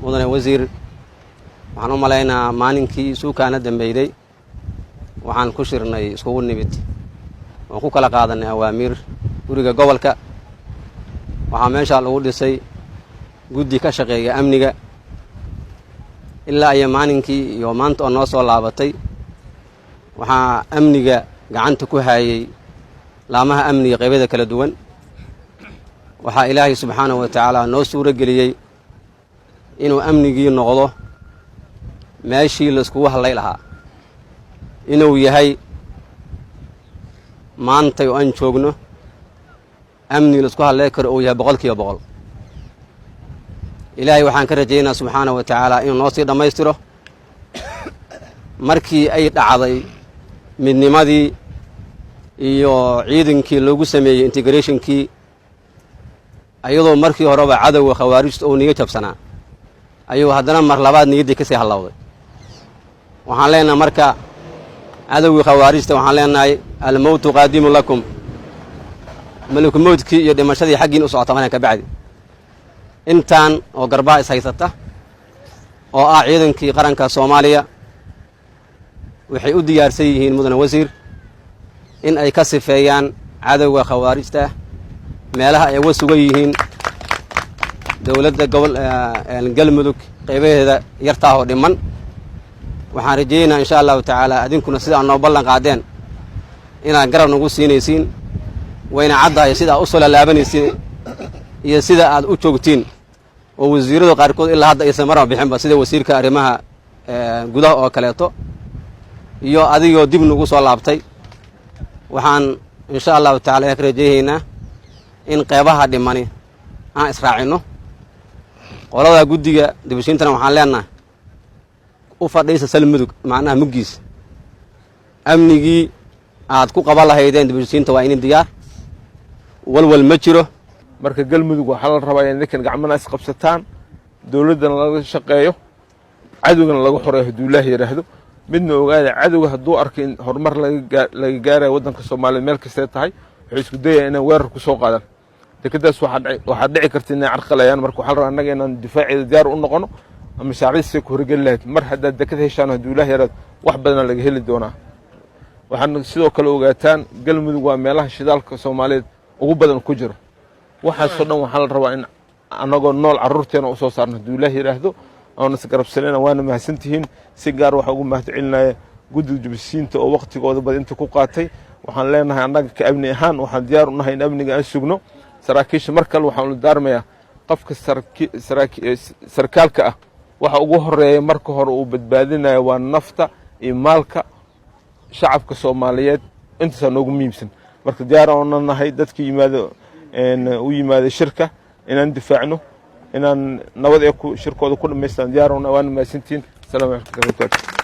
mudane wasiir waxaan u malaynaa maalinkii suukaana dambeeyay waxaan ku shirnay iskugu nimid oo ku kala qaadanay awaamiir guriga gobolka waxaa meesha lagu dhisay guddi ka shaqeeya amniga ilaa ay maalinkii iyo maanta oo noo soo laabatay waxaa amniga gacanta ku hayay laamaha amniga qaybada kala duwan waxaa ilaahay subxaanahu wa tacaala noo suuro geliyey inuu amnigii noqdo meeshii la iskugu hadlay lahaa inuu yahay maanta oo aan joogno amni la isku hadlay karo oo yahay 100% ilaahay waxaan ka rajaynayaa subxaanahu wa tacaala inuu noo sii dhammaystiro markii ay dhacday midnimadii iyo ciidankii lagu sameeyay integrationkii ayadoo markii horeba cadawga khawaarijta oo niga jabsanaa ayuu haddana mar labaad niyadii ka sii halawday waxaan leenahay marka cadawga khawaarijta waxaan leenahay al-mawtu qaadimu lakum malaku mawdkii iyo dhimashadii xaqiin u socota marka bacdi intaan oo garbaha is haysata oo ah ciidankii qaranka Soomaaliya waxay u diyaarsan yihiin mudane wasiir in ay ka sifeeyaan cadawga khawaarijta meelaha ay uga sugan yihiin dawladda gobol galmudug qaybaheeda yartaa oo dhiman waxaan rajaynayaa insha Allah taala adinkuna sida noo ballan qaadeen inaad garab nagu siinaysiin wayna caddahay sida u soo laabanaysiin iyo sida aad u joogtiin oo wasiirada qaarkood ilaa hadda aysan marar bixinba sida wasiirka arrimaha gudaha oo kaleeto iyo adigoo dib nagu soo laabtay waxaan insha Allah taala ka rajaynaynaa in qaybaha dhimani aan israacino qolada guddiga dibashintana waxaan leenahay u fadhiisa salmudug macnaha mugiis amnigii aad ku qaban lahaydeen dibashinta waa in diyaar walwal ma jiro marka galmudug waxa la rabaa in dadkan gacmana is qabsataan dawladana laga shaqeeyo cadawgana lagu xoreeyo haduu Ilaahay yiraahdo midna ogaada cadawga haduu arkin horumar laga gaaray wadanka Soomaaliya meel kasta tahay wuxuu isku dayay inay weerar ku soo qaadaan dekadaas waxa dhici karta inay carqalayaan marka waxa la rabaa anaga inaan difaaciida diyaar u noqono ama shacabkiisa ku horgal lahayd mar hadda dekad heshaan haduu Ilaahay yiraahdo wax badan laga heli doonaa waxaan sidoo kale ogaataan galmudug waa meelaha shidaalka Soomaaliyeed ugu badan ku jiro waxa soo dhan waxa la rabaa in anagoo nool carruurteena u soo saarno haduu Ilaahay yiraahdo oo nas garabsanayna waana mahadsantihiin si gaar waxa ugu mahadcelinaya guddiga jabsiinta oo waqtigooda badinta ku qaatay waxaan leenahay anaga ka amni ahaan waxaan diyaar u nahay in amniga aan sugno saraakiisha markale waxaan u daarmayaa qofka sarkaalka ah waxa ugu horeeya marka hore uu badbaadinayo waa nafta iyo maalka shacabka Soomaaliyeed inta noogu muhiimsan marka diyaar u nahay dadkii yimaado shirka inaan difaacno inaan nabad ee ku shirkooda ku dhameystaan diyaar u nahay waan mahadsantiin salaam alaykum.